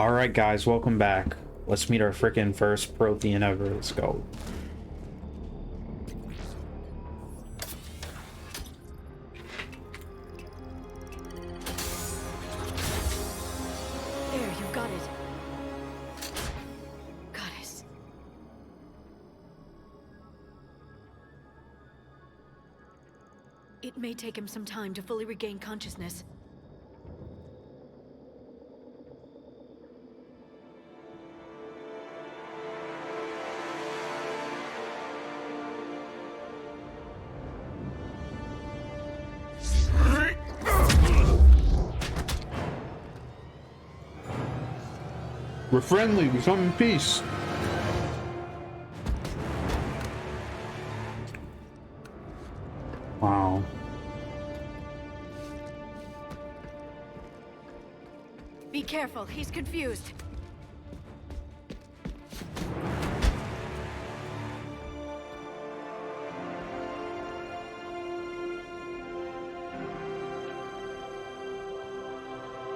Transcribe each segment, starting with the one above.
Alright guys, welcome back. Let's meet our freaking first Prothean ever. Let's go. There, you've got it. Goddess. It may take him some time to fully regain consciousness. We're friendly, we come in peace. Wow. Be careful, he's confused.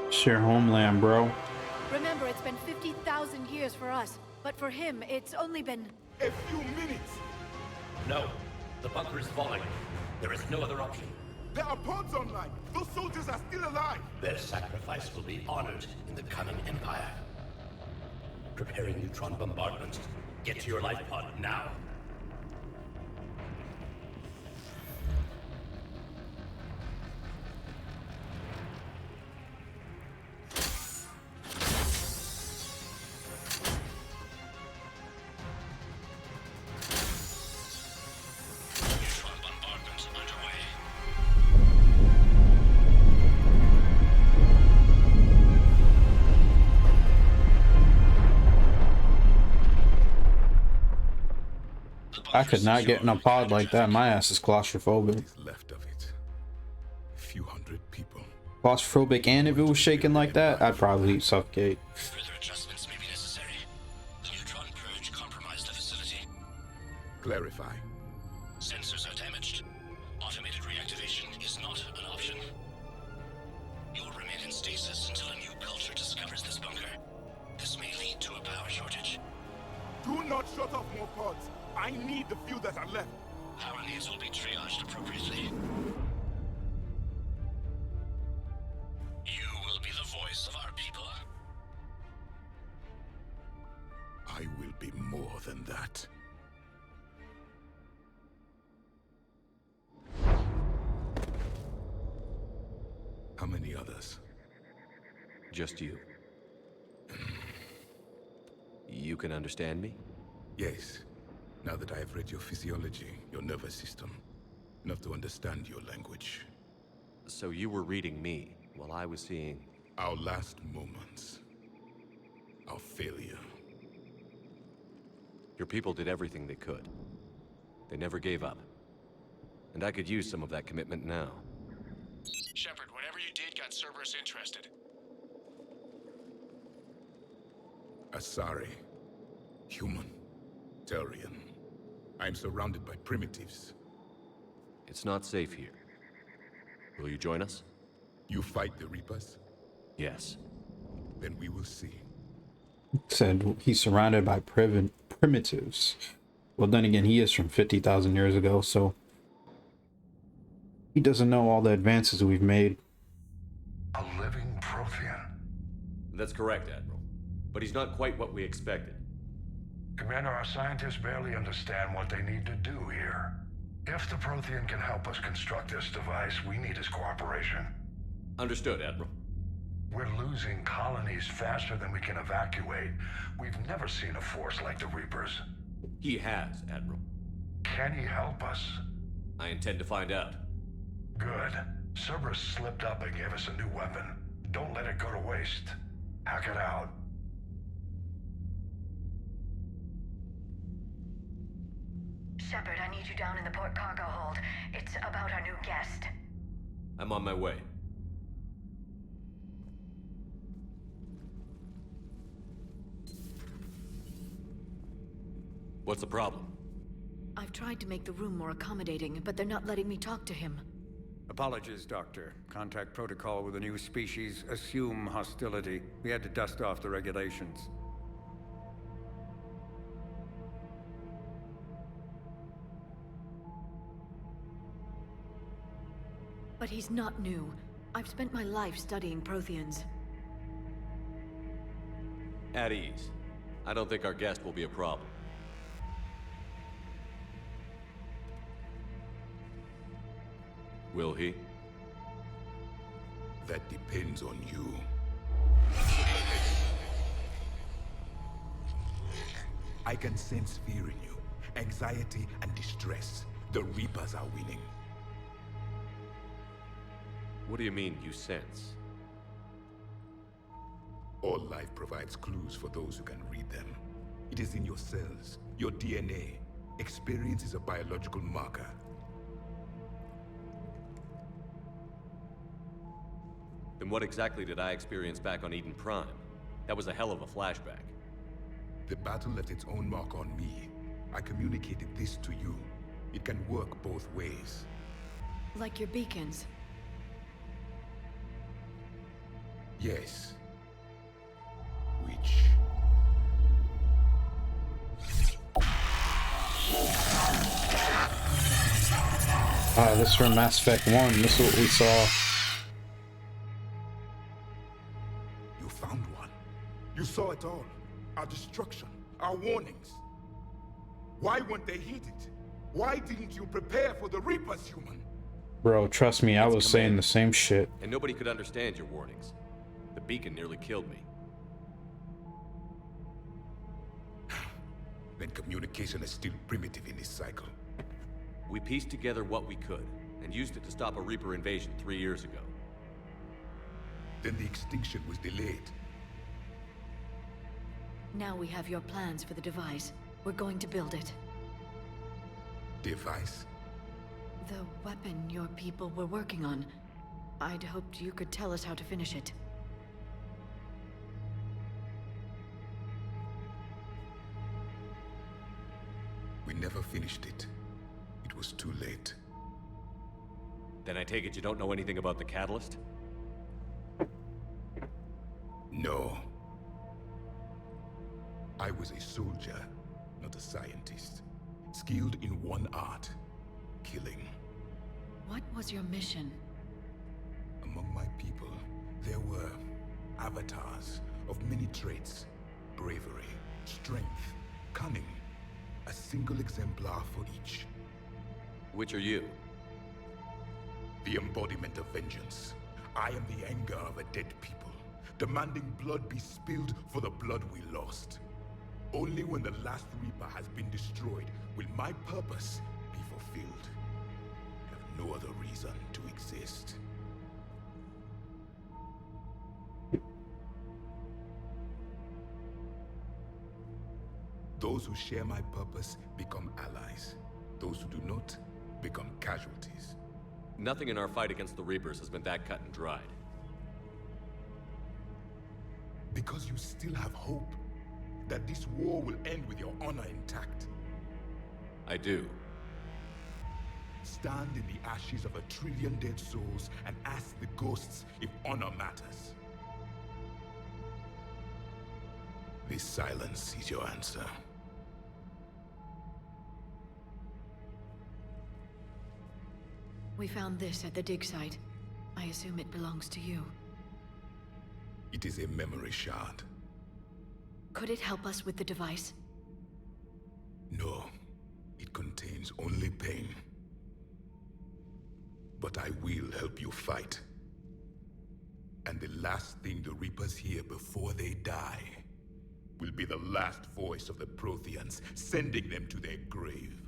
It's your homeland, bro. Remember, it's been 50,000 years for us, but for him, it's only been... A few minutes! No. The bunker is falling. There is no other option. There are pods online! Those soldiers are still alive! Their sacrifice will be honored in the coming Empire. Preparing neutron bombardment. Get to your life pod now. Neutron bombardment underway. I could not get in a pod like that. My ass is claustrophobic. Left of it. A few hundred people. Claustrophobic, and if it was shaking like that, I'd probably suffocate. Further adjustments may be necessary. The neutron purge compromised the facility. Clarify. Sensors are damaged. Automated reactivation is not an option. You'll remain in stasis until a new culture discovers this bunker. This may lead to a power shortage. Do not shut off more pods! I need the few that are left! Power needs will be triaged appropriately. You will be the voice of our people. I will be more than that. How many others? Just you. You can understand me? Yes. Now that I have read your physiology, your nervous system, enough to understand your language. So you were reading me while I was seeing... Our last moments. Our failure. Your people did everything they could. They never gave up. And I could use some of that commitment now. Shepard, whatever you did got Cerberus interested. Asari. Human. Turian. I'm surrounded by primitives. It's not safe here. Will you join us? You fight the Reapers? Yes. Then we will see. Said he's surrounded by primitives. Well, then again, he is from 50,000 years ago, so he doesn't know all the advances we've made. A living Prothean. That's correct, Admiral. But he's not quite what we expected. Commander, our scientists barely understand what they need to do here. If the Prothean can help us construct this device, we need his cooperation. Understood, Admiral. We're losing colonies faster than we can evacuate. We've never seen a force like the Reapers. He has, Admiral. Can he help us? I intend to find out. Good. Cerberus slipped up and gave us a new weapon. Don't let it go to waste. Hack it out. Shepard, I need you down in the port cargo hold. It's about our new guest. I'm on my way. What's the problem? I've tried to make the room more accommodating, but they're not letting me talk to him. Apologies, Doctor. Contact protocol with a new species. Assume hostility. We had to dust off the regulations. But he's not new. I've spent my life studying Protheans. At ease. I don't think our guest will be a problem. Will he? That depends on you. I can sense fear in you, anxiety and distress. The Reapers are winning. What do you mean, you sense? All life provides clues for those who can read them. It is in your cells, your DNA. Experience is a biological marker. Then what exactly did I experience back on Eden Prime? That was a hell of a flashback. The battle left its own mark on me. I communicated this to you. It can work both ways. Like your beacons. Yes. Which... This is from Mass Effect 1. This is what we saw. You found one. You saw it all. Our destruction. Our warnings. Why weren't they heeded? Why didn't you prepare for the Reapers, human? Bro, trust me, I was saying the same shit. And nobody could understand your warnings. The beacon nearly killed me. Then communication is still primitive in this cycle. We pieced together what we could, and used it to stop a Reaper invasion 3 years ago. Then the extinction was delayed. Now we have your plans for the device. We're going to build it. Device? The weapon your people were working on. I'd hoped you could tell us how to finish it. We never finished it. It was too late. Then I take it you don't know anything about the catalyst? No. I was a soldier, not a scientist. Skilled in one art, killing. What was your mission? Among my people, there were avatars of many traits. Bravery, strength, cunning. A single exemplar for each. Which are you? The embodiment of vengeance. I am the anger of a dead people, demanding blood be spilled for the blood we lost. Only when the last Reaper has been destroyed will my purpose be fulfilled. I have no other reason to exist. Those who share my purpose become allies. Those who do not become casualties. Nothing in our fight against the Reapers has been that cut and dried. Because you still have hope that this war will end with your honor intact. I do. Stand in the ashes of 1 trillion dead souls and ask the ghosts if honor matters. This silence is your answer. We found this at the dig site. I assume it belongs to you. It is a memory shard. Could it help us with the device? No, it contains only pain. But I will help you fight. And the last thing the Reapers hear before they die will be the last voice of the Protheans, sending them to their grave.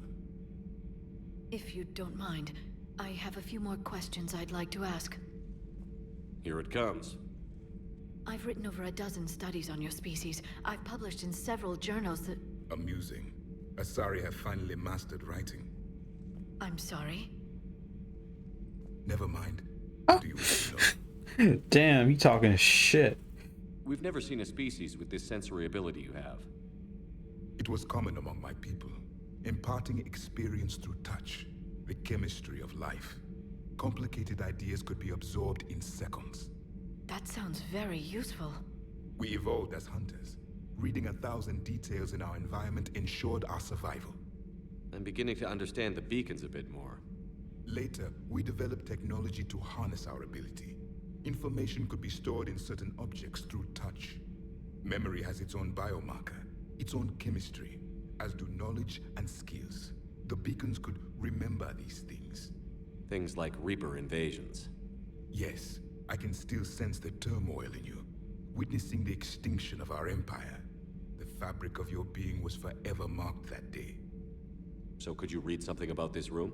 If you don't mind, I have a few more questions I'd like to ask. Here it comes. I've written over a dozen studies on your species. I've published in several journals that... Amusing. Asari have finally mastered writing. I'm sorry? Never mind. What do you want to know? Damn, you talking shit. We've never seen a species with this sensory ability you have. It was common among my people, imparting experience through touch, the chemistry of life. Complicated ideas could be absorbed in seconds. That sounds very useful. We evolved as hunters. Reading 1,000 details in our environment ensured our survival. I'm beginning to understand the beacons a bit more. Later, we developed technology to harness our ability. Information could be stored in certain objects through touch. Memory has its own biomarker, its own chemistry, as do knowledge and skills. The beacons could remember these things. Things like Reaper invasions. Yes, I can still sense the turmoil in you, witnessing the extinction of our empire. The fabric of your being was forever marked that day. So could you read something about this room?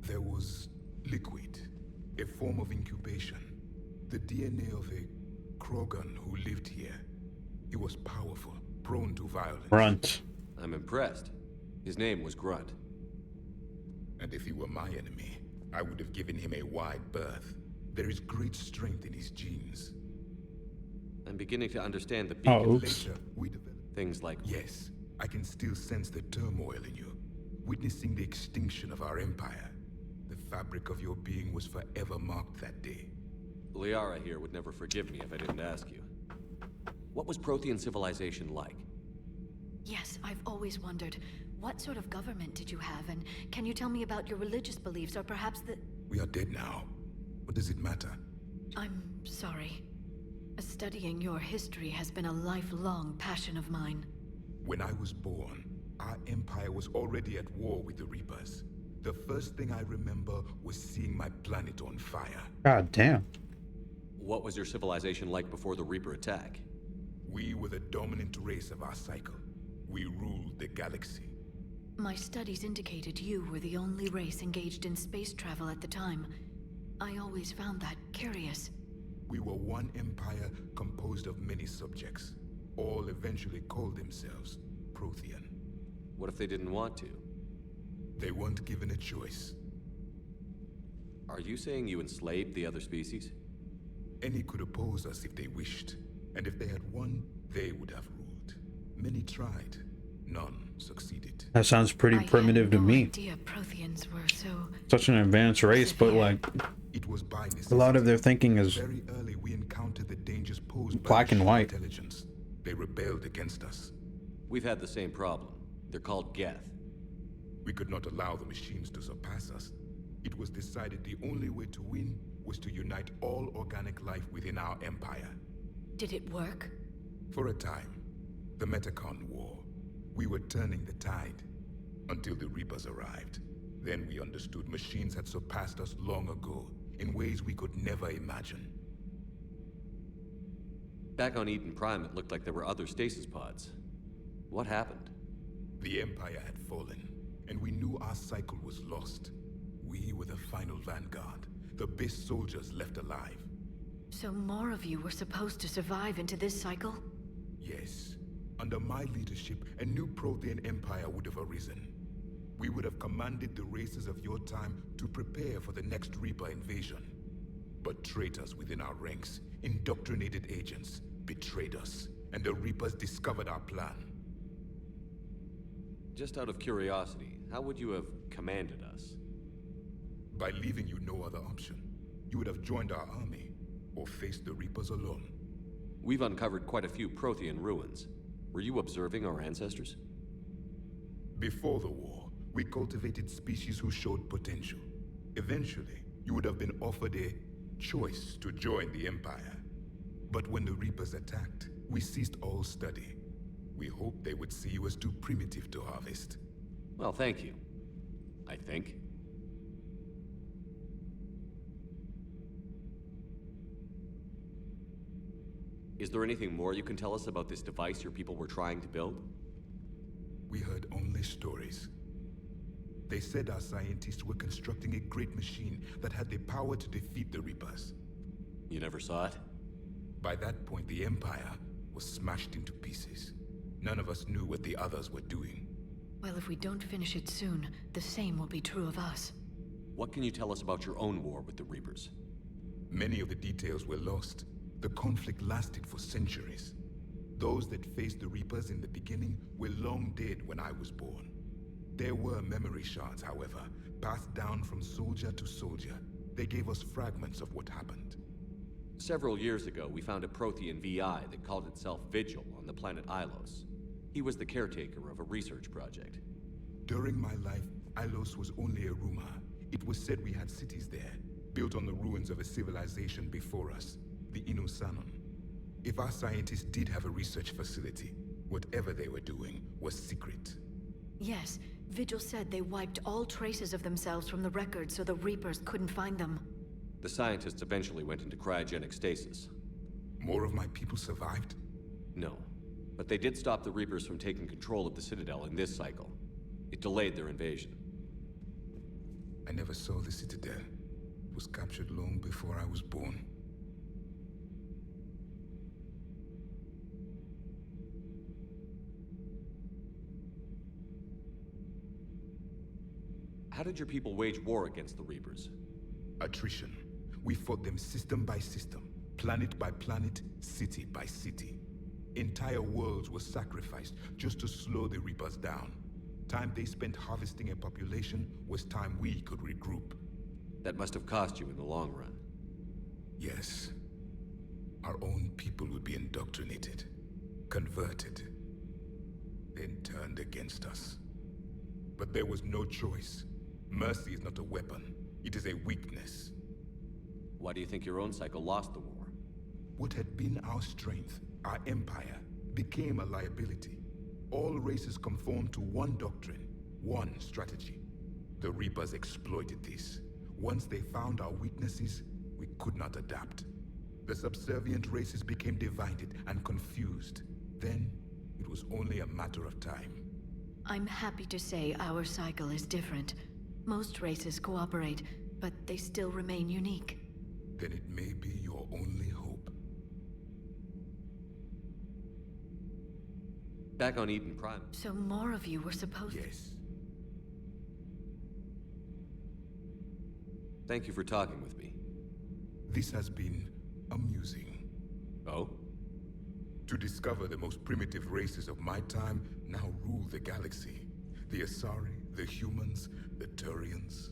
There was liquid, a form of incubation. The DNA of a Krogan who lived here. He was powerful, prone to violence. Grunt. I'm impressed. His name was Grunt. And if he were my enemy, I would have given him a wide berth. There is great strength in his genes. I'm beginning to understand the Oh, beacons. oops. Later, we developed... Things like... Yes, I can still sense the turmoil in you, witnessing the extinction of our empire. The fabric of your being was forever marked that day. Liara here would never forgive me if I didn't ask you. What was Prothean civilization like? Yes, I've always wondered, what sort of government did you have, and can you tell me about your religious beliefs, or perhaps the... We are dead now. What does it matter? I'm sorry. Studying your history has been a lifelong passion of mine. When I was born, our empire was already at war with the Reapers. The first thing I remember was seeing my planet on fire. God damn. What was your civilization like before the Reaper attack? We were the dominant race of our cycle. We ruled the galaxy. My studies indicated you were the only race engaged in space travel at the time. I always found that curious. We were one empire composed of many subjects. All eventually called themselves Prothean. What if they didn't want to? They weren't given a choice. Are you saying you enslaved the other species? Any could oppose us if they wished. And if they had won, they would have ruled. Many tried. None succeeded. That sounds pretty primitive to me. I had no idea Protheans were so... Such an advanced race, but like It was by necessity. a lot of their thinking is Very early we encountered the dangers posed black by and machine white. intelligence. They rebelled against us. We've had the same problem. They're called Geth. We could not allow the machines to surpass us. It was decided the only way to win was to unite all organic life within our empire. Did it work? For a time, the Metacon War, we were turning the tide until the Reapers arrived. Then we understood machines had surpassed us long ago in ways we could never imagine. Back on Eden Prime, it looked like there were other stasis pods. What happened? The Empire had fallen, and we knew our cycle was lost. We were the final vanguard, the best soldiers left alive. So more of you were supposed to survive into this cycle? Yes. Under my leadership, a new Prothean empire would have arisen. We would have commanded the races of your time to prepare for the next Reaper invasion. But traitors within our ranks, indoctrinated agents, betrayed us, and the Reapers discovered our plan. Just out of curiosity, how would you have commanded us? By leaving you no other option. You would have joined our army, or faced the Reapers alone. We've uncovered quite a few Prothean ruins. Were you observing our ancestors? Before the war, we cultivated species who showed potential. Eventually, you would have been offered a choice to join the Empire. But when the Reapers attacked, we ceased all study. We hoped they would see you as too primitive to harvest. Well, thank you. I think. Is there anything more you can tell us about this device your people were trying to build? We heard only stories. They said our scientists were constructing a great machine that had the power to defeat the Reapers. You never saw it? By that point, the Empire was smashed into pieces. None of us knew what the others were doing. Well, if we don't finish it soon, the same will be true of us. What can you tell us about your own war with the Reapers? Many of the details were lost. The conflict lasted for centuries. Those that faced the Reapers in the beginning were long dead when I was born. There were memory shards, however, passed down from soldier to soldier. They gave us fragments of what happened. Several years ago, we found a Prothean VI that called itself Vigil on the planet Ilos. He was the caretaker of a research project. During my life, Ilos was only a rumor. It was said we had cities there, built on the ruins of a civilization before us, the Inusanon. If our scientists did have a research facility, whatever they were doing was secret. Yes, Vigil said they wiped all traces of themselves from the records so the Reapers couldn't find them. The scientists eventually went into cryogenic stasis. More of my people survived? No, but they did stop the Reapers from taking control of the Citadel in this cycle. It delayed their invasion. I never saw the Citadel. It was captured long before I was born. How did your people wage war against the Reapers? Attrition. We fought them system by system, planet by planet, city by city. Entire worlds were sacrificed just to slow the Reapers down. Time they spent harvesting a population was time we could regroup. That must have cost you in the long run. Yes. Our own people would be indoctrinated, converted, then turned against us. But there was no choice. Mercy is not a weapon. It is a weakness. Why do you think your own cycle lost the war? What had been our strength, our empire, became a liability. All races conformed to one doctrine, one strategy. The Reapers exploited this. Once they found our weaknesses, we could not adapt. The subservient races became divided and confused. Then, it was only a matter of time. I'm happy to say our cycle is different. Most races cooperate, but they still remain unique. Then it may be your only hope. Back on Eden Prime. So more of you were supposed to... Yes. Thank you for talking with me. This has been amusing. Oh? To discover the most primitive races of my time now rule the galaxy. The Asari, the humans, the Turians.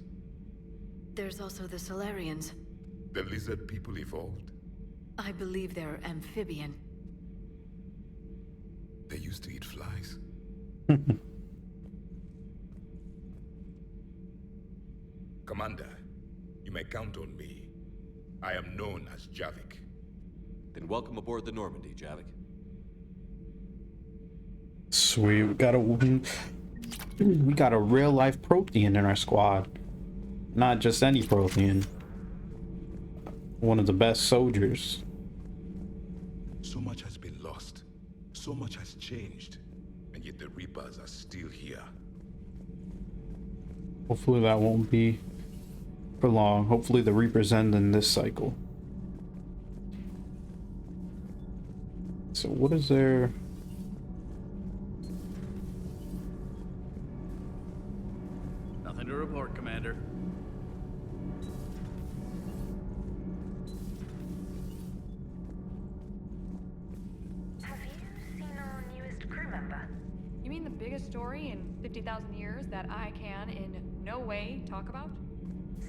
There's also the Solarians. The lizard people evolved. I believe they're amphibian. They used to eat flies. Commander, you may count on me. I am known as Javik. Then welcome aboard the Normandy, Javik. Sweet, we got a real life Prothean in our squad. Not just any Prothean. One of the best soldiers. So much has been lost. So much has changed. And yet the Reapers are still here. Hopefully that won't be for long. Hopefully the Reapers end in this cycle. So what is there? Nothing to report, Commander. Have you seen our newest crew member? You mean the biggest story in 50,000 years that I can in no way talk about?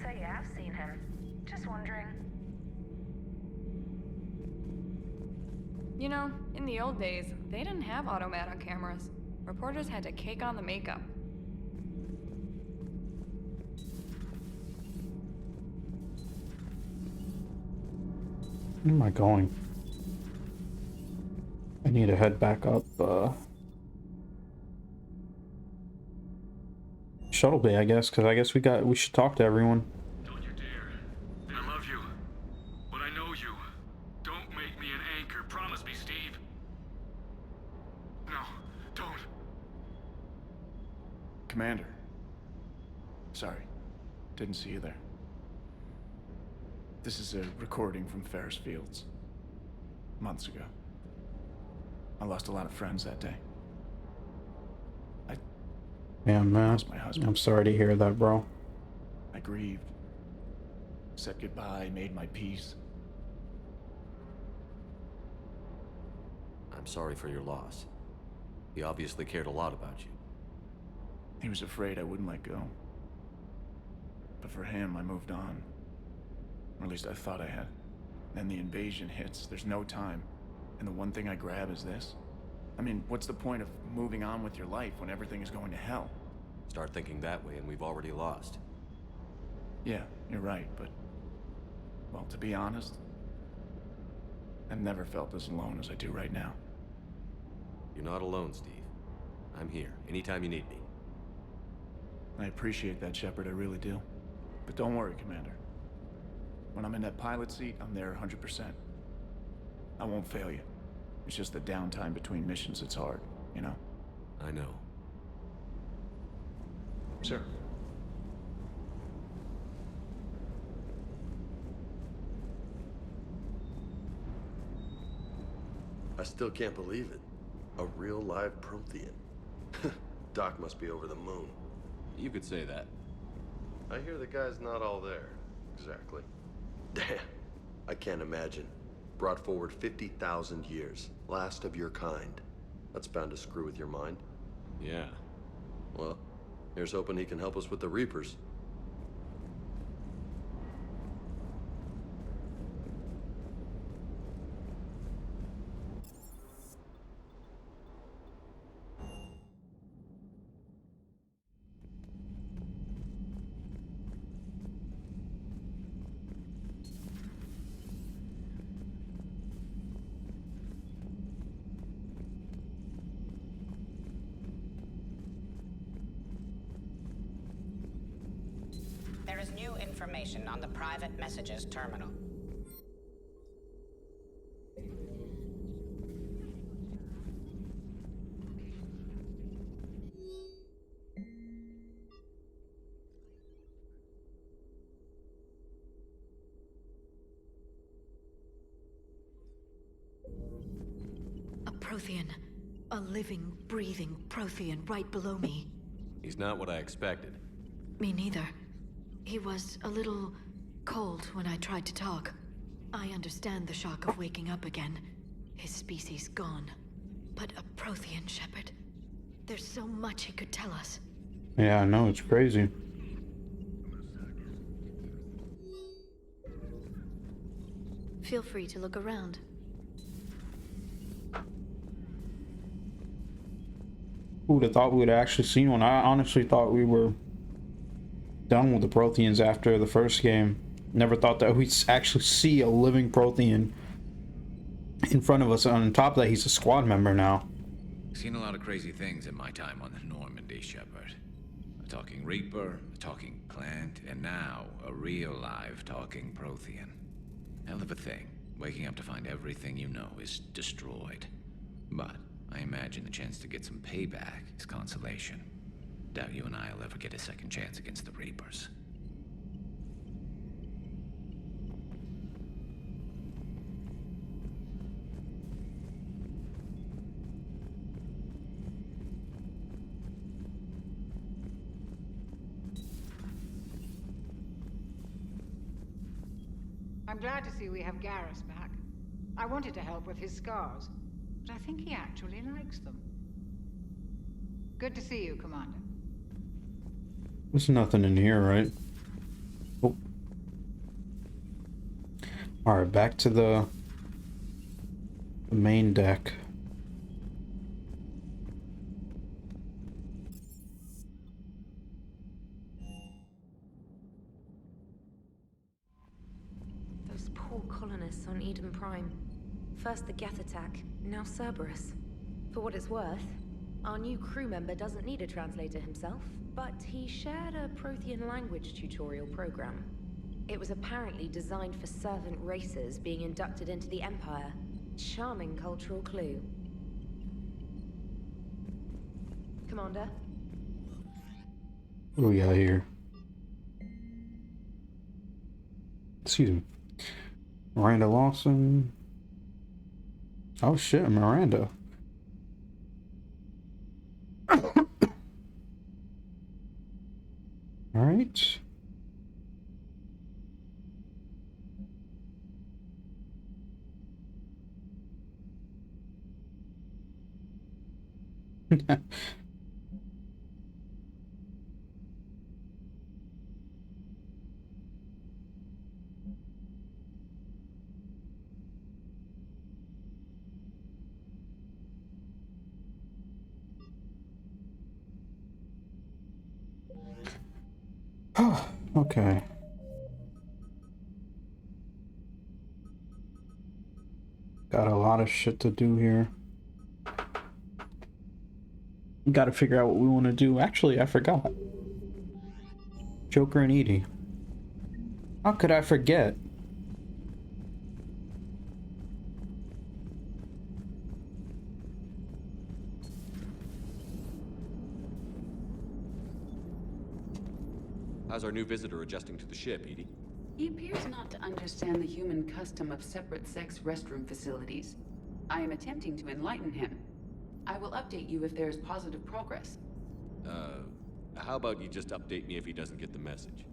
So you have seen him. Just wondering. You know, in the old days, they didn't have automat on cameras. Reporters had to cake on the makeup. Where am I going? I need to head back up, Shuttle Bay, I guess, because I guess we should talk to everyone. Don't you dare. I love you. But I know you. Don't make me an anchor. Promise me, Steve. No, don't. Commander. Sorry. Didn't see you there. This is a recording from Ferris Fields. Months ago. I lost a lot of friends that day. Yeah, man. Lost my husband. I'm sorry to hear that, bro. I grieved. Said goodbye, made my peace. I'm sorry for your loss. He obviously cared a lot about you. He was afraid I wouldn't let go. But for him, I moved on. Or at least I thought I had. Then the invasion hits, there's no time. And the one thing I grab is this. I mean, what's the point of moving on with your life when everything is going to hell? Start thinking that way and we've already lost. Yeah, you're right, but... well, to be honest, I've never felt as alone as I do right now. You're not alone, Steve. I'm here, anytime you need me. I appreciate that, Shepard, I really do. But don't worry, Commander. When I'm in that pilot seat, I'm there 100%. I won't fail you. It's just the downtime between missions that's hard, you know? I know. Sir. I still can't believe it. A real live Prothean. Doc must be over the moon. You could say that. I hear the guy's not all there. Exactly. Damn. I can't imagine. Brought forward 50,000 years. Last of your kind. That's bound to screw with your mind. Yeah. Well, here's hoping he can help us with the Reapers. There is new information on the private messages terminal. A Prothean. A living, breathing Prothean right below me. He's not what I expected. Me neither. He was a little cold when I tried to talk. I understand the shock of waking up again. His species gone. But a Prothean, Shepard. There's so much he could tell us. Yeah, I know, it's crazy. Feel free to look around. Who would have thought we would have actually seen one? I honestly thought we were done with the Protheans after the first game. Never thought that we'd actually see a living Prothean in front of us. On top of that, he's a squad member now. Seen a lot of crazy things in my time on the Normandy, Shepard. A talking Reaper, a talking plant, and now a real live talking Prothean. Hell of a thing, waking up to find everything you know is destroyed. But I imagine the chance to get some payback is consolation. Doubt you and I'll ever get a second chance against the Reapers. I'm glad to see we have Garrus back. I wanted to help with his scars, but I think he actually likes them. Good to see you, Commander. There's nothing in here, right? Oh. Alright, back to the main deck. Those poor colonists on Eden Prime. First the Geth attack, now Cerberus. For what it's worth, our new crew member doesn't need a translator himself, but he shared a Prothean language tutorial program. It was apparently designed for servant races being inducted into the Empire. Charming cultural clue. Commander? What do we got here? Excuse me. Miranda Lawson. Oh shit, Miranda. All right. Okay. Got a lot of shit to do here. Got to figure out what we want to do. Actually, I forgot. Joker and Edie. How could I forget? How's our new visitor adjusting to the ship, Edie? He appears not to understand the human custom of separate-sex restroom facilities. I am attempting to enlighten him. I will update you if there is positive progress. How about you just update me if he doesn't get the message?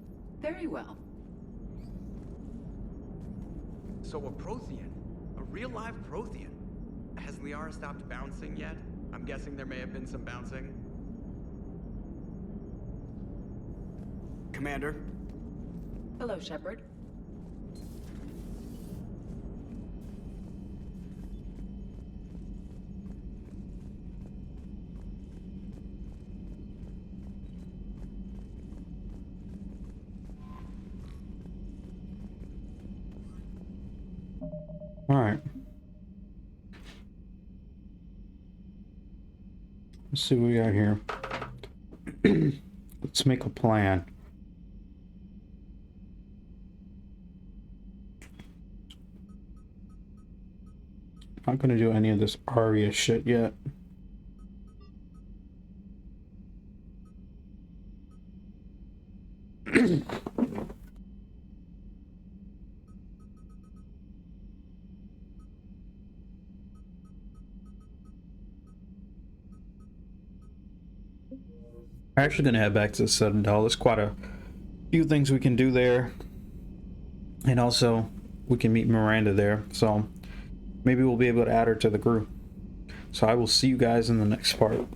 Very well. So a Prothean? A real live Prothean? Has Liara stopped bouncing yet? I'm guessing there may have been some bouncing. Commander? Hello, Shepard. All right. Let's see what we got here. Let's make a plan. Not gonna do any of this Aria shit yet. We're actually gonna head back to the Citadel. There's quite a few things we can do there. And also, we can meet Miranda there. So, maybe we'll be able to add her to the group. So I will see you guys in the next part.